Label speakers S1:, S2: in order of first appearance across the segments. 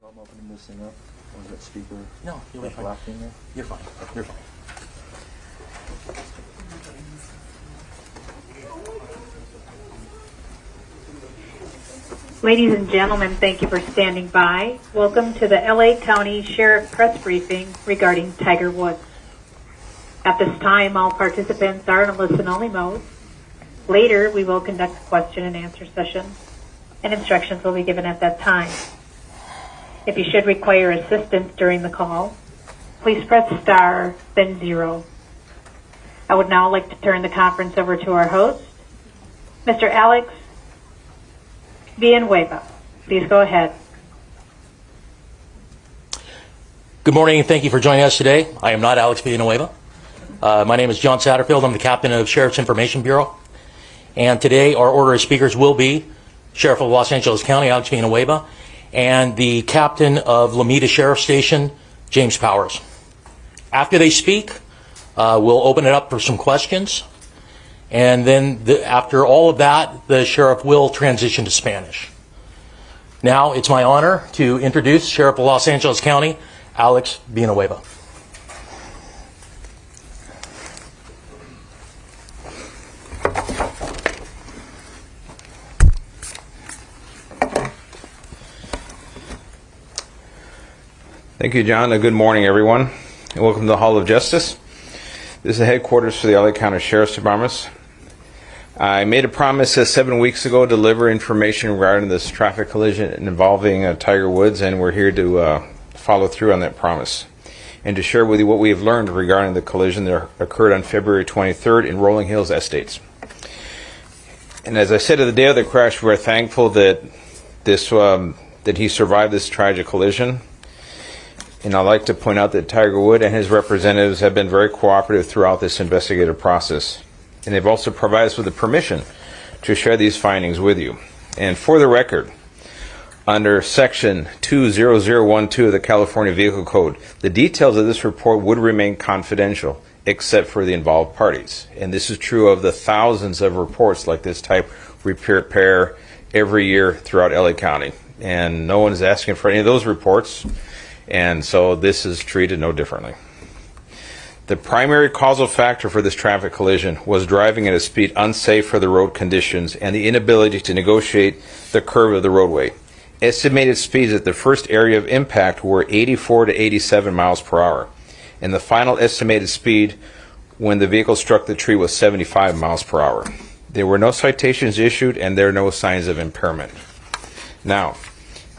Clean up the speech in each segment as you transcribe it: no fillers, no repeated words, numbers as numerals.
S1: I'm opening this thing up. Or is that speaker?
S2: No, you'll be fine.
S1: Laughing there?
S2: You're fine. You're fine.
S3: Ladies and gentlemen, thank you for standing by. Welcome to the LA County Sheriff press briefing regarding Tiger Woods. At this time, all participants are in a listen-only mode. Later, we will conduct a question and answer session, and instructions will be given at that time. If you should require assistance during the call, please press star, then 0. I would now like to turn the conference over to our host, Mr. Alex Villanueva. Please go ahead.
S2: Good morning, and thank you for joining us today. I am not Alex Villanueva. My name is John Satterfield. I'm the captain of Sheriff's Information Bureau. And today our order of speakers will be Sheriff of Los Angeles County, Alex Villanueva, and the captain of Lomita Sheriff Station, James Powers. After they speak, we'll open it up for some questions. And then after all of that, the sheriff will transition to Spanish. Now it's my honor to introduce Sheriff of Los Angeles County, Alex Villanueva.
S4: Thank you, John. Good morning, everyone, and welcome to the Hall of Justice. This is the headquarters for the LA County Sheriff's Department. I made a promise 7 weeks ago to deliver information regarding this traffic collision involving Tiger Woods, and we're here to follow through on that promise and to share with you what we have learned regarding the collision that occurred on February 23rd in Rolling Hills Estates. And as I said at the day of the crash, we're thankful that that he survived this tragic collision. And I'd like to point out that Tiger Woods and his representatives have been very cooperative throughout this investigative process. And they've also provided us with the permission to share these findings with you. And for the record, under Section 20012 of the California Vehicle Code, the details of this report would remain confidential except for the involved parties. And this is true of the thousands of reports like this type we prepare every year throughout LA County. And no one is asking for any of those reports. And so this is treated no differently. The primary causal factor for this traffic collision was driving at a speed unsafe for the road conditions and the inability to negotiate the curve of the roadway. Estimated speeds at the first area of impact were 84 to 87 miles per hour. And the final estimated speed when the vehicle struck the tree was 75 miles per hour. There were no citations issued and there are no signs of impairment. Now,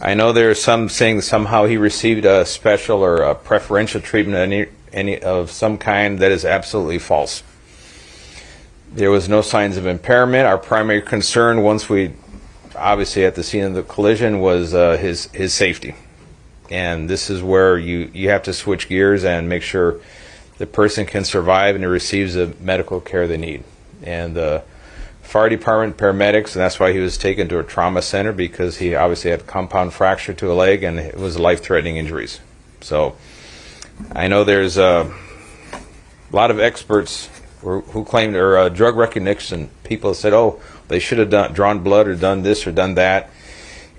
S4: I know there are some saying that somehow he received a special or a preferential treatment any of some kind. That is absolutely false. There was no signs of impairment. Our primary concern, once we obviously at the scene of the collision, was his safety. And this is where you have to switch gears and make sure the person can survive and he receives the medical care they need. And the fire department, paramedics, and that's why he was taken to a trauma center, because he obviously had a compound fracture to a leg and it was life-threatening injuries. So I know there's a lot of experts who claimed, or drug recognition people said, oh, they should have drawn blood or done this or done that.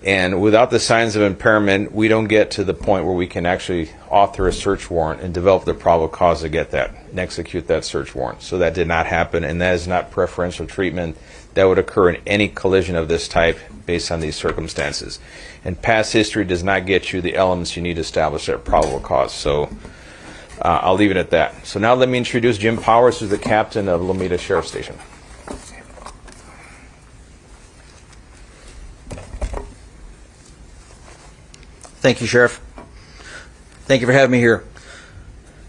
S4: And without the signs of impairment, we don't get to the point where we can actually author a search warrant and develop the probable cause to get that and execute that search warrant. So that did not happen, and that is not preferential treatment that would occur in any collision of this type based on these circumstances. And past history does not get you the elements you need to establish that probable cause. So I'll leave it at that. So now let me introduce Jim Powers, who's the captain of Lomita Sheriff Station.
S5: Thank you, Sheriff. Thank you for having me here.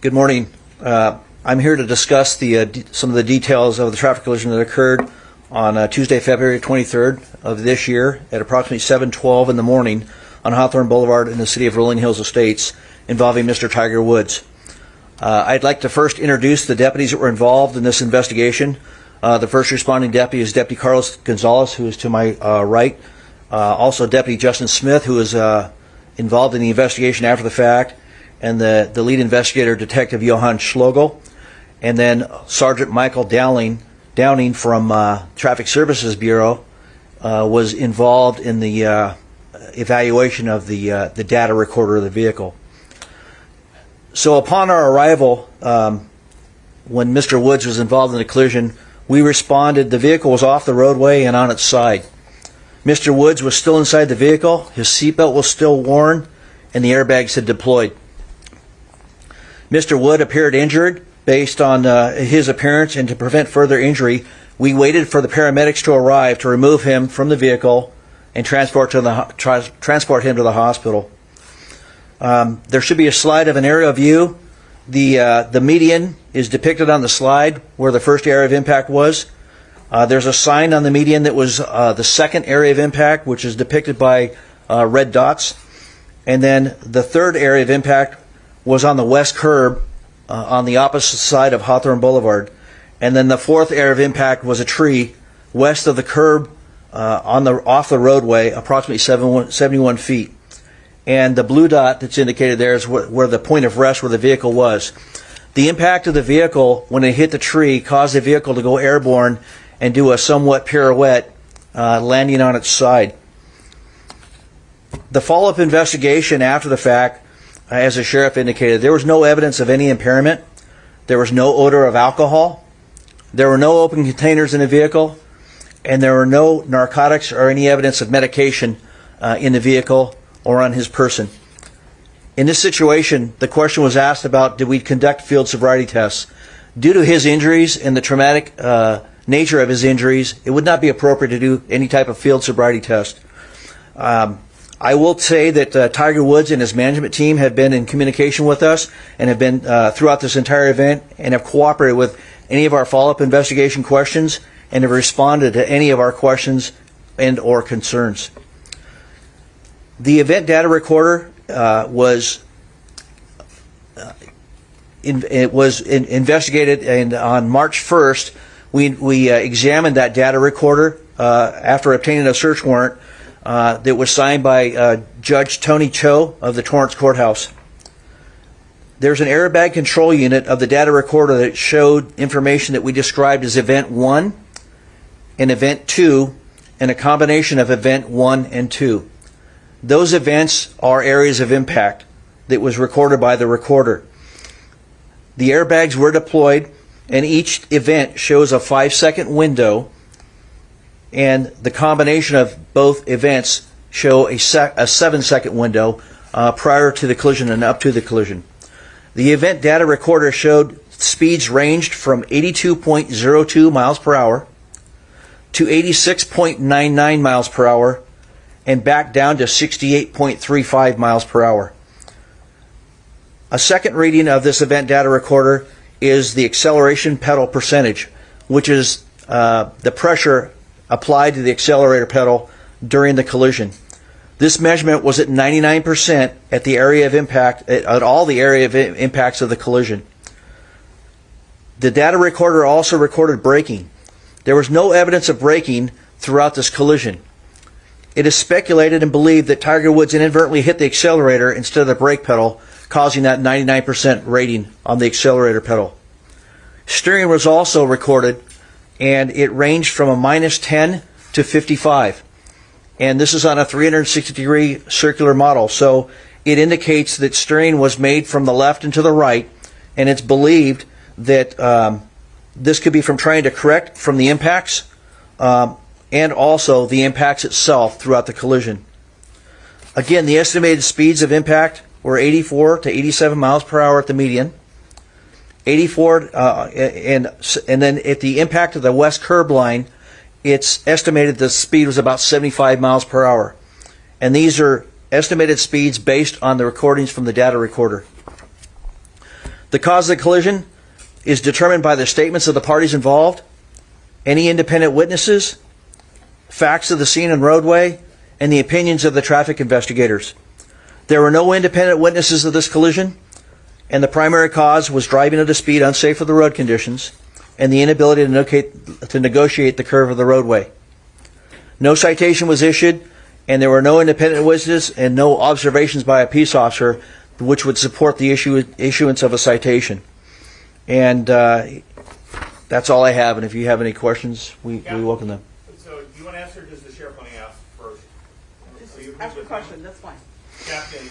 S5: Good morning. I'm here to discuss some of the details of the traffic collision that occurred on Tuesday, February 23rd of this year at approximately 7:12 in the morning on Hawthorne Boulevard in the city of Rolling Hills Estates involving Mr. Tiger Woods. I'd like to first introduce the deputies that were involved in this investigation. The first responding deputy is Deputy Carlos Gonzalez, who is to my right. Also Deputy Justin Smith, who is involved in the investigation after the fact, and the lead investigator, Detective Johan Schlogel, and then Sergeant Michael Downing from Traffic Services Bureau was involved in the evaluation of the data recorder of the vehicle. So upon our arrival, when Mr. Woods was involved in the collision, we responded. The vehicle was off the roadway and on its side. Mr. Woods was still inside the vehicle, his seatbelt was still worn, and the airbags had deployed. Mr. Wood appeared injured. Based on his appearance and to prevent further injury, we waited for the paramedics to arrive to remove him from the vehicle and transport him to the hospital. There should be a slide of an aerial view. The median is depicted on the slide where the first area of impact was. There's a sign on the median that was the second area of impact, which is depicted by red dots. And then the third area of impact was on the west curb on the opposite side of Hawthorne Boulevard. And then the fourth area of impact was a tree west of the curb off the roadway, approximately 71 feet. And the blue dot that's indicated there is where the point of rest where the vehicle was. The impact of the vehicle when it hit the tree caused the vehicle to go airborne and do a somewhat pirouette, landing on its side. The follow-up investigation after the fact, as the sheriff indicated, there was no evidence of any impairment. There was no odor of alcohol. There were no open containers in the vehicle. And there were no narcotics or any evidence of medication in the vehicle or on his person. In this situation, the question was asked about, did we conduct field sobriety tests? Due to his injuries and the traumatic nature of his injuries, it would not be appropriate to do any type of field sobriety test. I will say that Tiger Woods and his management team have been in communication with us and have been throughout this entire event and have cooperated with any of our follow-up investigation questions and have responded to any of our questions and or concerns. The event data recorder was investigated, and on March 1st, we examined that data recorder after obtaining a search warrant that was signed by Judge Tony Cho of the Torrance Courthouse. There's an airbag control unit of the data recorder that showed information that we described as Event 1 and Event 2 and a combination of Event 1 and 2. Those events are areas of impact that was recorded by the recorder. The airbags were deployed, and each event shows a 5-second window, and the combination of both events show a 7-second window prior to the collision and up to the collision. The event data recorder showed speeds ranged from 82.02 miles per hour to 86.99 miles per hour and back down to 68.35 miles per hour. A second reading of this event data recorder is the acceleration pedal percentage, which is the pressure applied to the accelerator pedal during the collision. This measurement was at 99% at the area of impact, at all the area of impacts of the collision. The data recorder also recorded braking. There was no evidence of braking throughout this collision. It is speculated and believed that Tiger Woods inadvertently hit the accelerator instead of the brake pedal, causing that 99% rating on the accelerator pedal. Steering was also recorded, and it ranged from a -10 to 55. And this is on a 360-degree circular model, so it indicates that steering was made from the left and to the right, and it's believed that this could be from trying to correct from the impacts and also the impacts itself throughout the collision. Again, the estimated speeds of impact were 84 to 87 miles per hour at the median, 84, and then at the impact of the west curb line, it's estimated the speed was about 75 miles per hour. And these are estimated speeds based on the recordings from the data recorder. The cause of the collision is determined by the statements of the parties involved, any independent witnesses, facts of the scene and roadway, and the opinions of the traffic investigators. There were no independent witnesses of this collision, and the primary cause was driving at a speed unsafe for the road conditions and the inability to negotiate the curve of the roadway. No citation was issued, and there were no independent witnesses and no observations by a peace officer which would support the issuance of a citation. And that's all I have, and if you have any questions, we welcome them.
S6: So do you want to answer, or does the sheriff want to ask first? Will you
S7: Ask
S6: please
S7: your question, that's fine.
S6: Captain,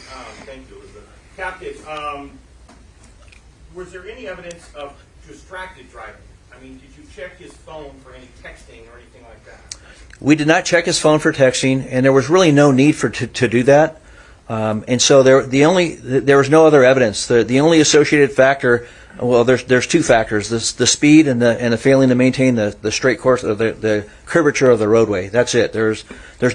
S6: thank you, Elizabeth. Captain, was there any evidence of distracted driving? I mean, did you check his phone for any texting or anything like that?
S5: We did not check his phone for texting, and there was really no need to do that. And so there was no other evidence. The only associated factor, well, there's two factors: the speed and the failing to maintain the straight course of the curvature of the roadway. That's it. There's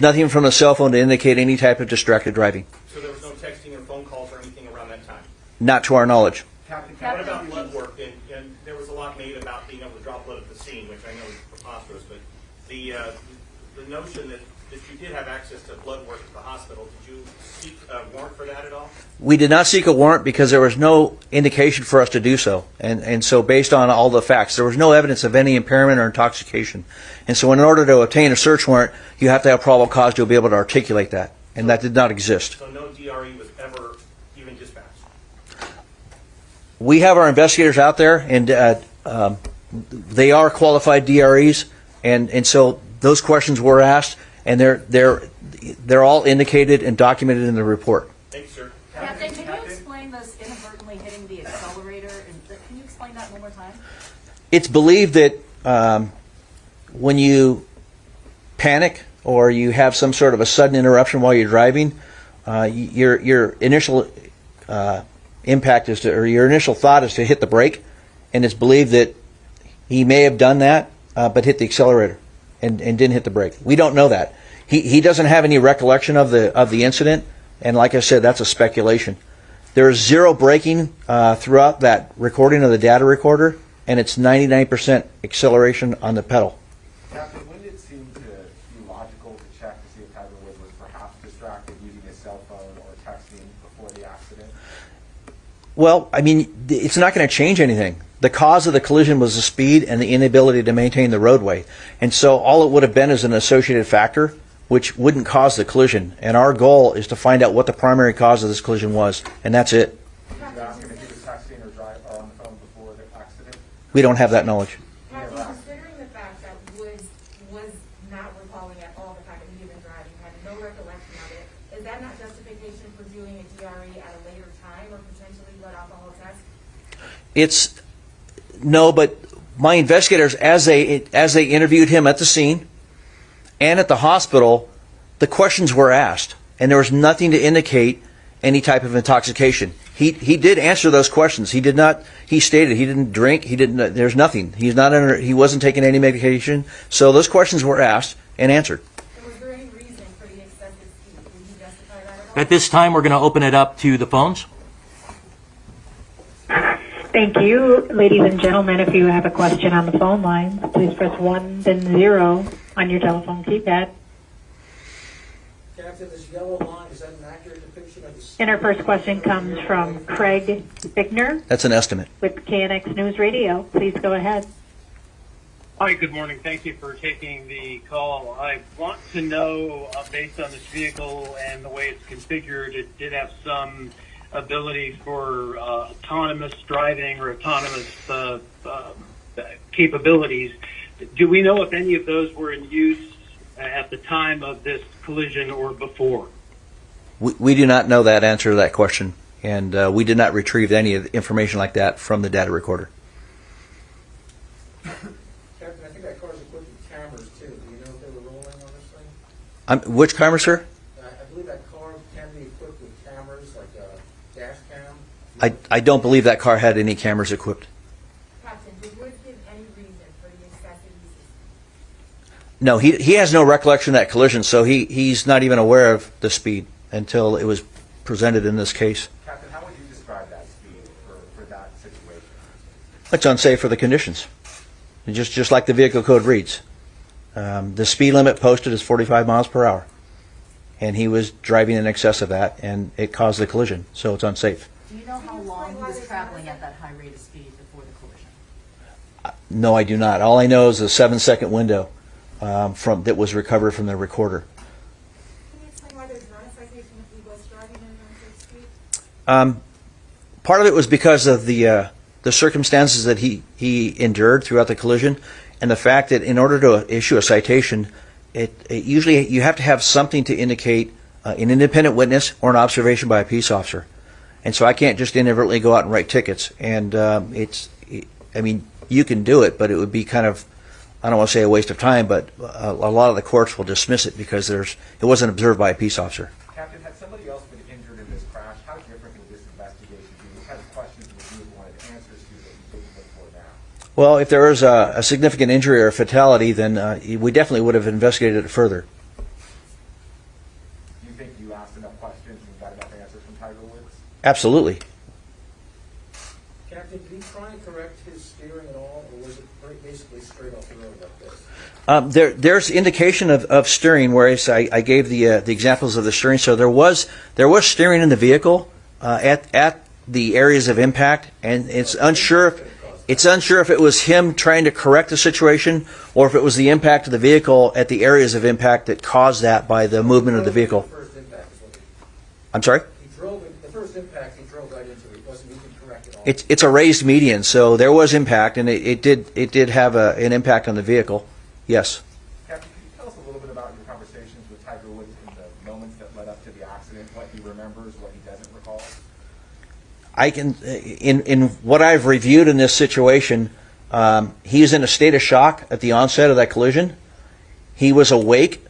S5: nothing from a cell phone to indicate any type of distracted driving.
S6: So there was no texting or phone calls or anything around that time?
S5: Not to our knowledge.
S6: Captain, what about blood work? And there was a lot made about being able to draw blood at the scene, which I know is preposterous, but the notion that you did have access to blood work at the hospital, did you seek a warrant for that at all?
S5: We did not seek a warrant because there was no indication for us to do so. And so based on all the facts, there was no evidence of any impairment or intoxication. And so in order to obtain a search warrant, you have to have probable cause to be able to articulate that. And that did not exist.
S6: So no DRE was ever even dispatched?
S5: We have our investigators out there, and they are qualified DREs, and so those questions were asked, and they're all indicated and documented in the report.
S6: Thank you, sir.
S8: Captain, can you explain this inadvertently hitting the accelerator? Can you explain that one more time?
S5: It's believed that when you panic or you have some sort of a sudden interruption while you're driving, your initial impact is or your initial thought is to hit the brake, and it's believed that he may have done that, but hit the accelerator and didn't hit the brake. We don't know that. He doesn't have any recollection of the incident, and like I said, that's a speculation. There is zero braking throughout that recording of the data recorder, and it's 99% acceleration on the pedal.
S9: Captain, wouldn't it seem to be logical to check to see if Tiger Woods was perhaps distracted using his cell phone or texting before the accident?
S5: Well, I mean, it's not going to change anything. The cause of the collision was the speed and the inability to maintain the roadway. And so all it would have been is an associated factor, which wouldn't cause the collision. And our goal is to find out what the primary cause of this collision was, and that's it.
S9: Did you ask him if he was texting or on the phone before the accident?
S5: We don't have that knowledge.
S10: Captain, considering the fact that Woods was not recalling at all the fact that he had been driving, had no recollection of it, is that not justification for doing a DRE at a later time or potentially blood alcohol test?
S5: No, but my investigators, as they interviewed him at the scene and at the hospital, the questions were asked, and there was nothing to indicate any type of intoxication. He did answer those questions. He did not. He stated he didn't drink. He didn't. There's nothing. He's not under. He wasn't taking any medication. So those questions were asked and answered.
S10: And was there any reason for the excessive speed? Did he justify that at all?
S2: At this time, we're going to open it up to the phones.
S3: Thank you. Ladies and gentlemen, if you have a question on the phone lines, please press 1, then 0 on your telephone keypad.
S11: Captain, this yellow line, is that an accurate depiction of the...
S3: And our first question comes from Craig Bickner
S5: That's an estimate.
S3: with KNX News Radio. Please go ahead.
S12: Hi, good morning. Thank you for taking the call. I want to know, based on this vehicle and the way it's configured, it did have some ability for autonomous driving or autonomous capabilities. Do we know if any of those were in use at the time of this collision or before?
S5: We do not know that answer to that question, and we did not retrieve any of the information like that from the data recorder.
S11: Captain, I think that car's equipped with cameras, too. Do you know if they were rolling on this thing?
S5: Which camera, sir?
S11: I believe that car can be equipped with cameras, like a dash cam.
S5: I don't believe that car had any cameras equipped.
S10: Captain, did Woods give any reason for the excessive use?
S5: No, he has no recollection of that collision, so he's not even aware of the speed until it was presented in this case.
S9: Captain, how would you describe that speed for that situation?
S5: It's unsafe for the conditions, just like the vehicle code reads. The speed limit posted is 45 miles per hour, and he was driving in excess of that, and it caused the collision, so it's unsafe.
S8: Do you know how long he was traveling at that high rate of speed before the collision?
S5: No, I do not. All I know is a 7-second window that was recovered from the recorder.
S10: Can you explain why there's not a citation if he was driving at an unsafe speed?
S5: Part of it was because of the circumstances that he endured throughout the collision, and the fact that in order to issue a citation, it usually you have to have something to indicate an independent witness or an observation by a peace officer. And so I can't just inadvertently go out and write tickets. And I mean, you can do it, but it would be kind of, I don't want to say a waste of time, but a lot of the courts will dismiss it because it wasn't observed by a peace officer.
S9: Captain, had somebody else been injured in this crash, how different would this investigation be? What kind of questions would you have wanted answers to that you didn't look for now?
S5: Well, if there was a significant injury or fatality, then we definitely would have investigated it further.
S9: Do you think you asked enough questions and got enough answers from Tiger Woods?
S5: Absolutely.
S11: Captain, did he try and correct his steering at all, or was it basically straight off the road like this?
S5: There's indication of steering, whereas I gave the examples of the steering. So there was steering in the vehicle at the areas of impact, and it's unsure if it was him trying to correct the situation or if it was the impact of the vehicle at the areas of impact that caused that by the movement of the vehicle.
S11: The first impact is what
S5: I'm sorry?
S11: the first impact he drove right into it. Wasn't even correct at all.
S5: It's a raised median, so there was impact, and it did have an impact on the vehicle. Yes.
S9: Captain, can you tell us a little bit about your conversations with Tiger Woods in the moments that led up to the accident, what he remembers, what he doesn't recall?
S5: I can, in what I've reviewed in this situation, he was in a state of shock at the onset of that collision. He was awake.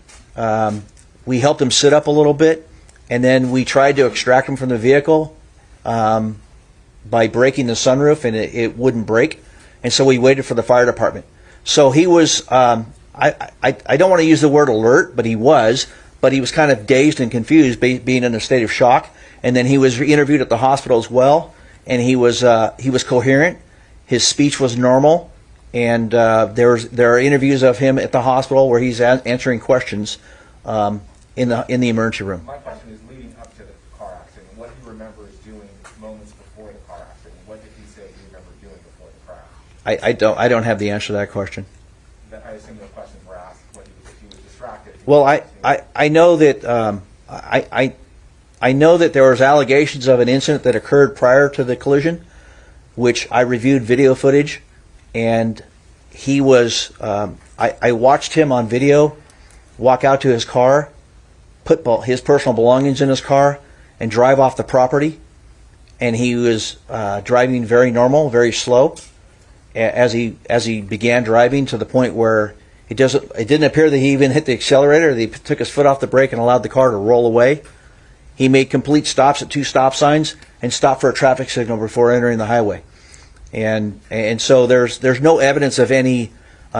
S5: We helped him sit up a little bit, and then we tried to extract him from the vehicle by breaking the sunroof, and it wouldn't break. And so we waited for the fire department. So he was, I don't want to use the word alert, but he was kind of dazed and confused, being in a state of shock. And then he was interviewed at the hospital as well, and he was coherent. His speech was normal, and there are interviews of him at the hospital where he's answering questions in the emergency room.
S9: My question is leading up to the car accident, what he remembers doing moments before the car accident. What did he say he remembered doing before the crash?
S5: I don't have the answer to that question.
S9: I assume no questions were asked. If he was distracted.
S5: Well, I know that I know that there was allegations of an incident that occurred prior to the collision, which I reviewed video footage, and he was. I watched him on video walk out to his car, put his personal belongings in his car, and drive off the property. And he was driving very normal, very slow, as he began driving, to the point where it didn't appear that he even hit the accelerator. He took his foot off the brake and allowed the car to roll away. He made complete stops at 2 stop signs and stopped for a traffic signal before entering the highway. And so there's no evidence of any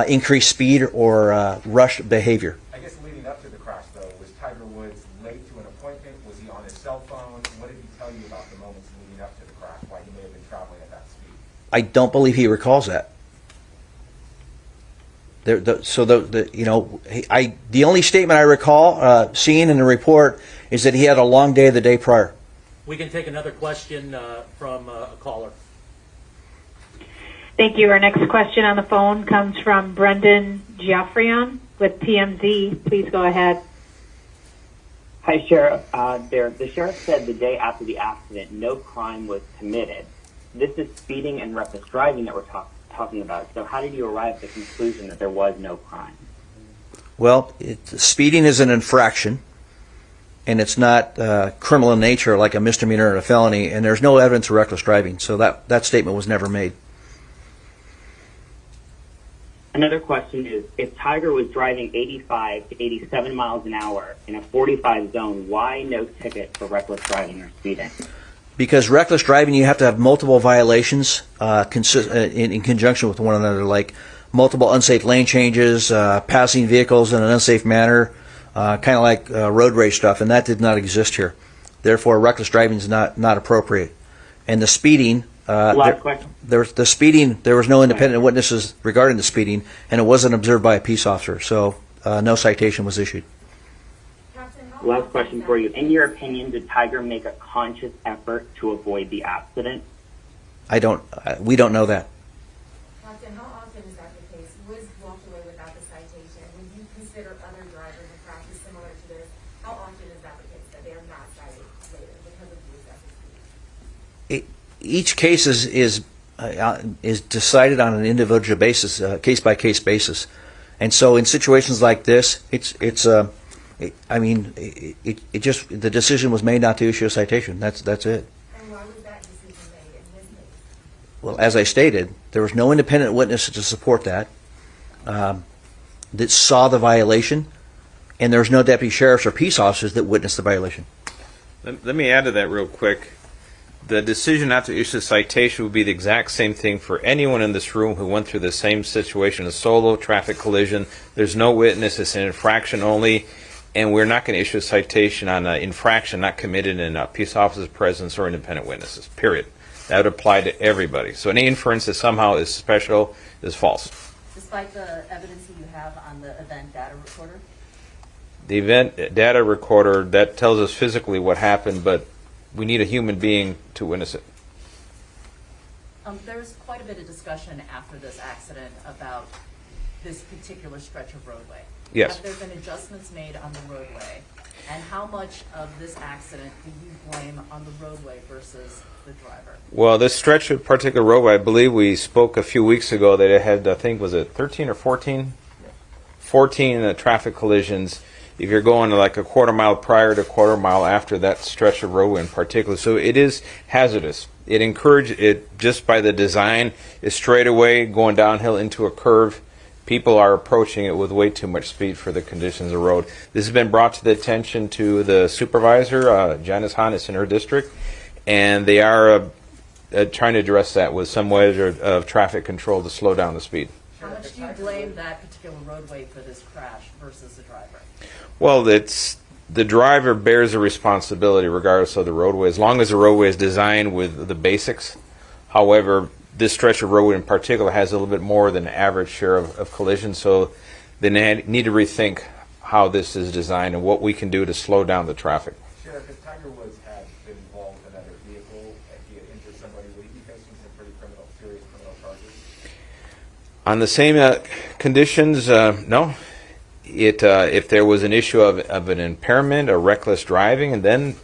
S5: increased speed or rushed behavior.
S9: I guess leading up to the crash, though, was Tiger Woods late to an appointment? Was he on his cell phone? What did he tell you about the moments leading up to the crash, why he may have been traveling at that speed?
S5: I don't believe he recalls that. The only statement I recall seeing in the report is that he had a long day the day prior.
S2: We can take another question from a caller.
S3: Thank you. Our next question on the phone comes from Brendan Geoffrion with TMZ. Please go ahead.
S7: Hi, Sheriff. The sheriff said the day after the accident, no crime was committed. This is speeding and reckless driving that we're talking about. So how did you arrive at the conclusion that there was no crime?
S5: Well, speeding is an infraction, and it's not criminal in nature like a misdemeanor or a felony, and there's no evidence of reckless driving. So that statement was never made.
S7: Another question is, if Tiger was driving 85 to 87 miles an hour in a 45 zone, why no ticket for reckless driving or speeding?
S5: Because reckless driving, you have to have multiple violations in conjunction with one another, like multiple unsafe lane changes, passing vehicles in an unsafe manner, kind of like road rage stuff, and that did not exist here. Therefore, reckless driving is not appropriate. And the speeding,
S7: Last question.
S5: There was no independent witnesses regarding the speeding, and it wasn't observed by a peace officer, so no citation was issued.
S7: Last question for you. In your opinion, did Tiger make a conscious effort to avoid the accident?
S5: We don't know that.
S10: Captain, how often is that the case? Woods walked away without the citation. Would you consider other drivers in practice similar to this? How often is that the case that they are not cited later because of the excessive speed?
S5: Each case is decided on an individual basis, case by case basis, and so in situations like this, it's I mean, it just, the decision was made not to issue a citation. That's it.
S10: And why was that decision made in this case?
S5: Well, as I stated, there was no independent witness to support that, that saw the violation, and there was no deputy sheriffs or peace officers that witnessed the violation.
S4: Let me add to that real quick. The decision not to issue a citation would be the exact same thing for anyone in this room who went through the same situation, a solo traffic collision. There's no witness, it's an infraction only, and we're not going to issue a citation on an infraction not committed in a peace officer's presence or independent witnesses, period. That would apply to everybody. So any inference that somehow is special is false.
S8: Despite the evidence that you have on the event data recorder?
S4: The event data recorder, that tells us physically what happened, but we need a human being to witness it.
S8: There was quite a bit of discussion after this accident about this particular stretch of roadway.
S4: Yes.
S8: Have there been adjustments made on the roadway? And how much of this accident do you blame on the roadway versus the driver?
S4: Well, this stretch of particular roadway, I believe we spoke a few weeks ago that it had, I think, was it 13 or 14? 14 traffic collisions. If you're going like a quarter mile prior to a quarter mile after that stretch of roadway in particular. So it is hazardous. It encouraged it just by the design is straight away going downhill into a curve. People are approaching it with way too much speed for the conditions of the road. This has been brought to the attention to the supervisor, Janice Hannes in her district, and they are trying to address that with some measure of traffic control to slow down the speed.
S8: How much do you blame that particular roadway for this crash versus the driver?
S4: Well, it's the driver bears the responsibility regardless of the roadway, as long as the roadway is designed with the basics. However, this stretch of roadway in particular has a little bit more than the average share of collisions, so they need to rethink how this is designed and what we can do to slow down the traffic.
S9: Sheriff, if Tiger Woods had been involved with another vehicle and he had injured somebody, would he be facing some pretty serious criminal charges?
S4: On the same conditions, no. If there was an issue of an impairment or reckless driving, and then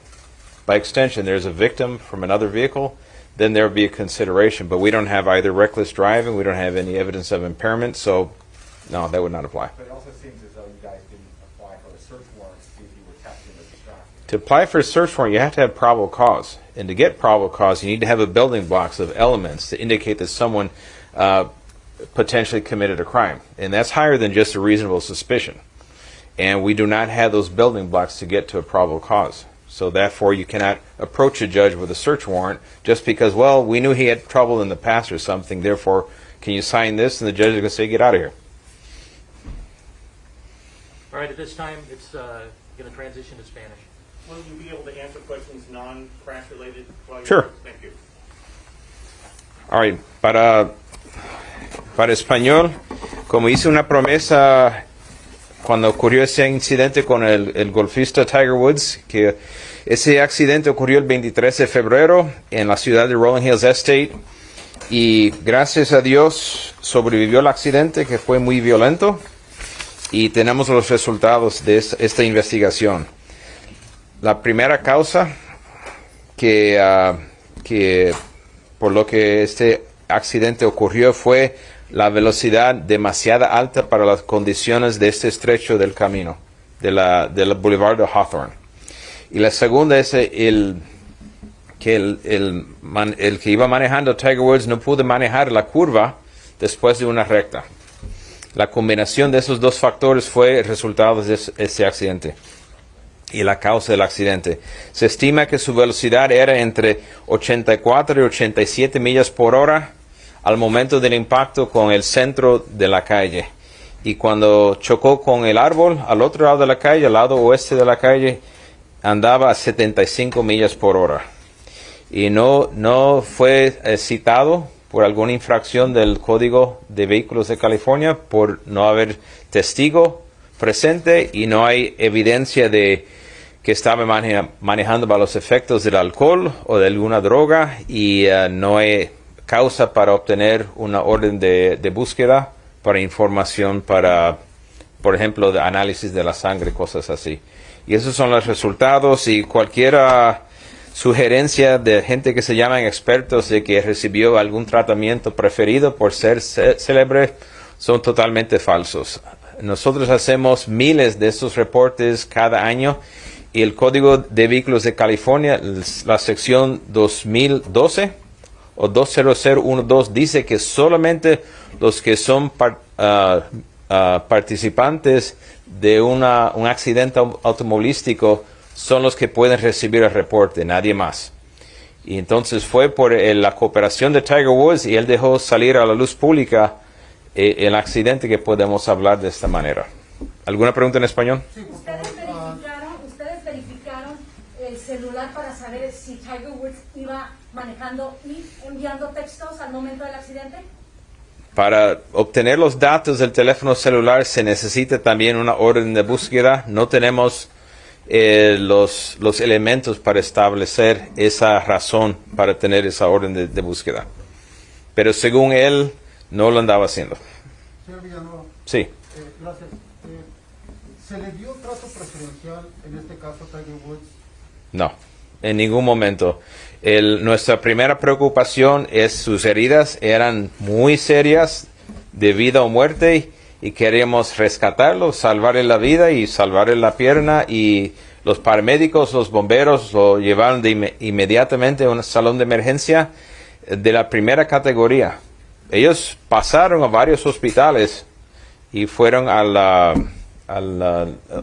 S4: by extension there's a victim from another vehicle, then there would be a consideration. But we don't have either reckless driving, we don't have any evidence of impairment, so no, that would not apply.
S9: But it also seems as though you guys didn't apply for a search warrant to see if you were testing the distraction.
S4: To apply for a search warrant, you have to have probable cause. And to get probable cause, you need to have a building blocks of elements to indicate that someone potentially committed a crime. And that's higher than just a reasonable suspicion. And we do not have those building blocks to get to a probable cause. So therefore, you cannot approach a judge with a search warrant just because, well, we knew he had trouble in the past or something, therefore, can you sign this? And the judge is going to say, get out of here.
S2: All right, at this time, it's going to transition to Spanish.
S6: Will you be able to answer questions non-crash related?
S4: Sure.
S6: Thank you.
S4: All right, para español, como hice una promesa cuando ocurrió ese incidente con el golfista Tiger Woods, que ese accidente ocurrió el 23 de febrero en la ciudad de Rolling Hills Estate, y gracias a Dios sobrevivió el accidente, que fue muy violento, y tenemos los resultados de esta investigación. La primera causa que por lo que este accidente ocurrió fue la velocidad demasiado alta para las condiciones de este estrecho del camino, del Boulevard de Hawthorne. Y la segunda es el que iba manejando Tiger Woods no pudo manejar la curva después de una recta. La combinación de esos dos factores fue el resultado de ese accidente y la causa del accidente. Se estima que su velocidad era entre 84 y 87 millas por hora al momento del impacto con el centro de la calle. Y cuando chocó con el árbol al otro lado de la calle, al lado oeste de la calle, andaba a 75 millas por hora. Y no fue citado por alguna infracción del Código de Vehículos de California por no haber testigo presente, y no hay evidencia de que estaba manejando bajo los efectos del alcohol o de alguna droga, y no hay causa para obtener una orden de búsqueda para información para, por ejemplo, de análisis de la sangre, cosas así. Y esos son los resultados, y cualquier sugerencia de gente que se llaman expertos de que recibió algún tratamiento preferido por ser célebre son totalmente falsos. nosotros hacemos miles de estos reportes cada año y el Código de Vehículos de California, la sección 2012 o 20012 dice que solamente los que son participantes de un accidente automovilístico son los que pueden recibir el reporte, nadie más. Y entonces fue por la cooperación de Tiger Woods y él dejó salir a la luz pública el accidente que podemos hablar de esta manera. ¿Alguna pregunta en español?
S13: Sí, ¿Ustedes verificaron el celular para saber si Tiger Woods iba manejando y enviando textos al momento del accidente?
S4: Para obtener los datos del teléfono celular se necesita también una orden de búsqueda. No tenemos los elementos para establecer esa razón para tener esa orden de búsqueda. Pero según él, no lo andaba haciendo.
S14: Señor Villanueva.
S4: Sí.
S14: Gracias. ¿Se le dio trato preferencial en este caso a Tiger Woods?
S4: No, en ningún momento. Nuestra primera preocupación es sus heridas eran muy serias de vida o muerte y queríamos rescatarlo, salvarle la vida y salvarle la pierna y los paramédicos, los bomberos lo llevaron inmediatamente a un salón de emergencia de la primera categoría. Ellos pasaron a varios hospitales y fueron al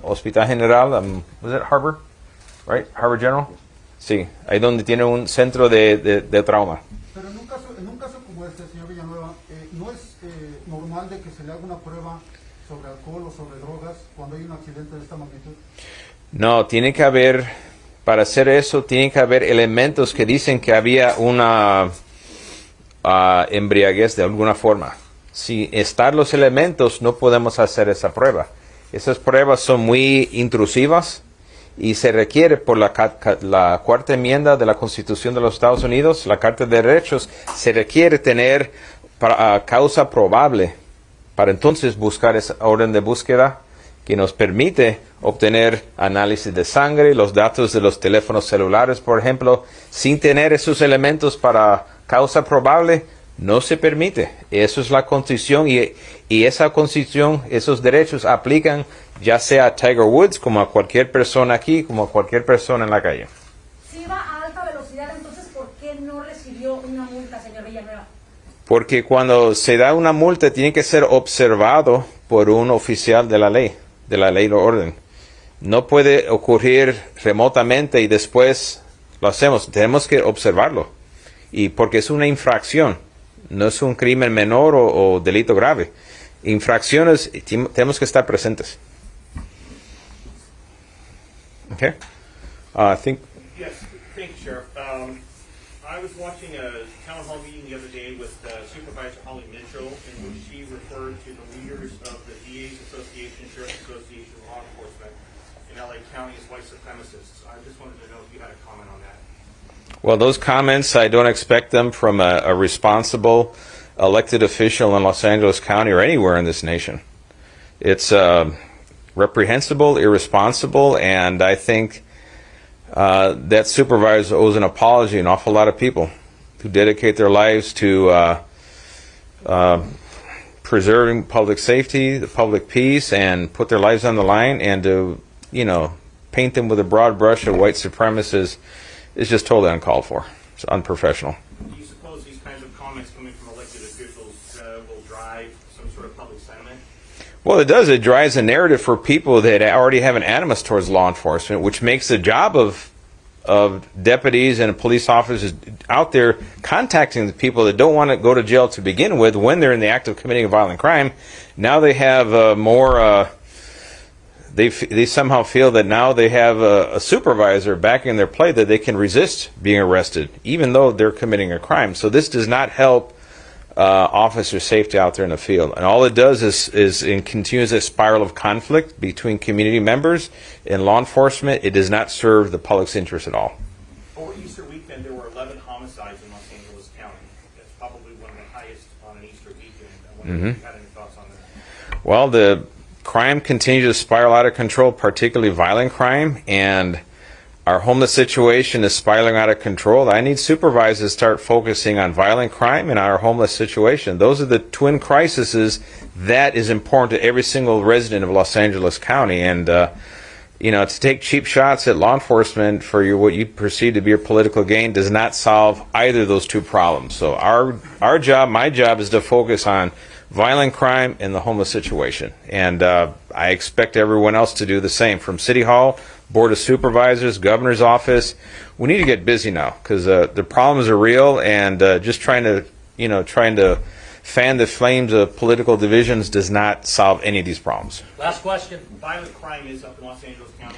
S4: Hospital General, was it Harvard? Right? Harvard General? Sí, ahí donde tiene un centro de trauma.
S14: Pero en un caso como este, señor Villanueva, ¿no es normal de que se le haga una prueba sobre alcohol o sobre drogas cuando hay un accidente de esta magnitud?
S4: No, tiene que haber, para hacer eso, tiene que haber elementos que dicen que había una embriaguez de alguna forma. Si están los elementos, no podemos hacer esa prueba. Esas pruebas son muy intrusivas y se requiere por la cuarta enmienda de la Constitución de los Estados Unidos, la Carta de Derechos, se requiere tener causa probable para entonces buscar esa orden de búsqueda que nos permite obtener análisis de sangre, los datos de los teléfonos celulares, por ejemplo. Sin tener esos elementos para causa probable, no se permite. Eso es la Constitución y esa Constitución, esos derechos aplican ya sea a Tiger Woods como a cualquier persona aquí, como a cualquier persona en la calle.
S13: Si iba a alta velocidad, entonces, ¿por qué no recibió una multa, señor Villanueva?
S4: Porque cuando se da una multa tiene que ser observado por un oficial de la ley o orden. No puede ocurrir remotamente y después lo hacemos. Tenemos que observarlo. Y porque es una infracción, no es un crimen menor o delito grave. Infracciones, tenemos que estar presentes. Okay. I think.
S6: Yes, thank you, Sheriff. I was watching a town hall meeting the other day with Supervisor Holly Mitchell, in which she referred to the leaders of the DA's Association, Sheriff's Association, law enforcement in LA County as white supremacists. I just wanted to know if you had a comment on that.
S4: Well, those comments, I don't expect them from a responsible elected official in Los Angeles County or anywhere in this nation. It's reprehensible, irresponsible, and I think that supervisor owes an apology to an awful lot of people who dedicate their lives to preserving public safety, the public peace, and put their lives on the line, and to, paint them with a broad brush of white supremacists is just totally uncalled for. It's unprofessional.
S6: Do you suppose these kinds of comments coming from elected officials will drive some sort of public sentiment?
S4: Well, it does. It drives a narrative for people that already have an animus towards law enforcement, which makes the job of deputies and police officers out there contacting the people that don't want to go to jail to begin with when they're in the act of committing a violent crime. Now they have more... They somehow feel that now they have a supervisor back in their play that they can resist being arrested, even though they're committing a crime. So this does not help officer safety out there in the field. And all it does is it continues a spiral of conflict between community members and law enforcement. It does not serve the public's interest at all.
S6: Over Easter weekend, there were 11 homicides in Los Angeles County. That's probably one of the highest on an Easter weekend. I wonder if you had any thoughts on that.
S4: Well, the crime continues to spiral out of control, particularly violent crime, and Our homeless situation is spiraling out of control. I need supervisors to start focusing on violent crime and our homeless situation. Those are the twin crises that is important to every single resident of Los Angeles County. And you know, to take cheap shots at law enforcement for what you perceive to be your political gain does not solve either of those two problems. So our job, my job, is to focus on violent crime and the homeless situation. And I expect everyone else to do the same, from City Hall, Board of Supervisors, Governor's Office. We need to get busy now, because the problems are real, and just trying to fan the flames of political divisions does not solve any of these problems.
S2: Last question.
S6: Violent crime is up in Los Angeles County.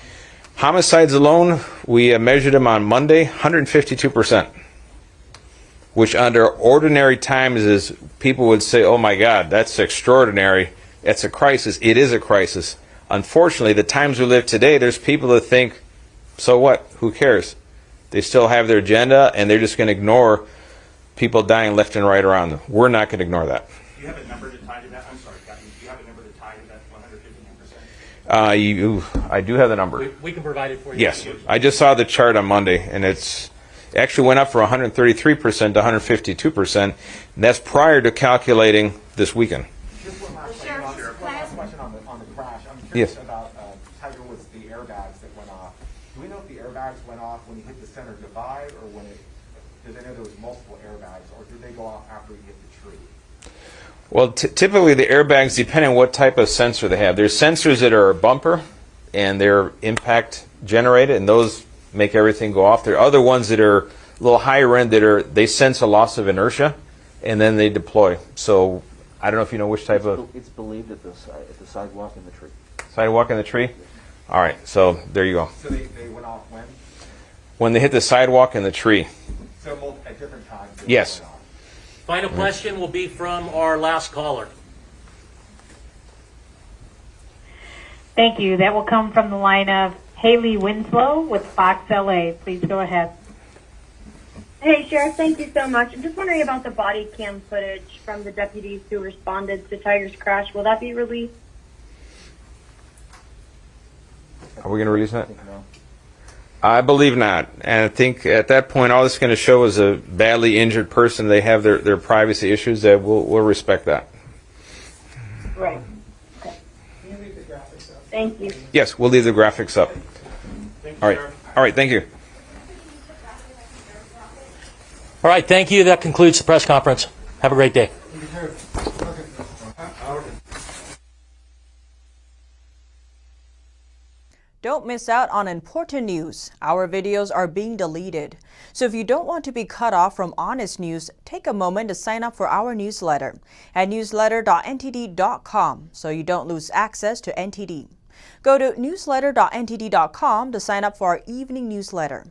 S4: Homicides alone, we measured them on Monday, 152%, which under ordinary times is, people would say, oh my God, that's extraordinary. It's a crisis. It is a crisis. Unfortunately, the times we live today, there's people that think, so what? Who cares? They still have their agenda, and they're just going to ignore people dying left and right around them. We're not going to ignore that.
S6: Do you have a number to tie to that? I'm sorry, Captain. Do you have a number to tie to that 152%?
S4: I do have the number.
S2: We can provide it for you.
S4: Yes. I just saw the chart on Monday, and it actually went up from 133% to 152%, and that's prior to calculating this weekend.
S9: Just one last question on the crash. I'm curious about Tiger Woods, the airbags that went off. Do we know if the airbags went off when he hit the center divide, or when because I know there was multiple airbags, or did they go off after he hit the tree?
S4: Well, typically the airbags, depending on what type of sensor they have. There's sensors that are a bumper, and they're impact generated, and those make everything go off. There are other ones that are a little higher end that they sense a loss of inertia, and then they deploy. So I don't know if you know which type of...
S1: It's believed at the sidewalk in the tree.
S4: Sidewalk in the tree? All right, so there you go.
S9: So they went off when?
S4: When they hit the sidewalk in the tree.
S9: So at different times?
S4: Yes.
S2: Final question will be from our last caller.
S3: Thank you. That will come from the line of Haley Winslow with Fox LA. Please go ahead.
S15: Hey, Sheriff, thank you so much. I'm just wondering about the body cam footage from the deputies who responded to Tiger's crash. Will that be released?
S4: Are we going to release that? I believe not. And I think at that point, all it's going to show is a badly injured person. They have their privacy issues. That we'll respect that.
S15: Right. Okay.
S11: Can you leave the graphics up?
S15: Thank you.
S4: Yes, we'll leave the graphics up. All right. All right. Thank you.
S2: All right, thank you. That concludes the press conference. Have a great day.
S16: Don't miss out on important news. Our videos are being deleted. So if you don't want to be cut off from honest news, take a moment to sign up for our newsletter at newsletter.ntd.com so you don't lose access to NTD. Go to newsletter.ntd.com to sign up for our evening newsletter.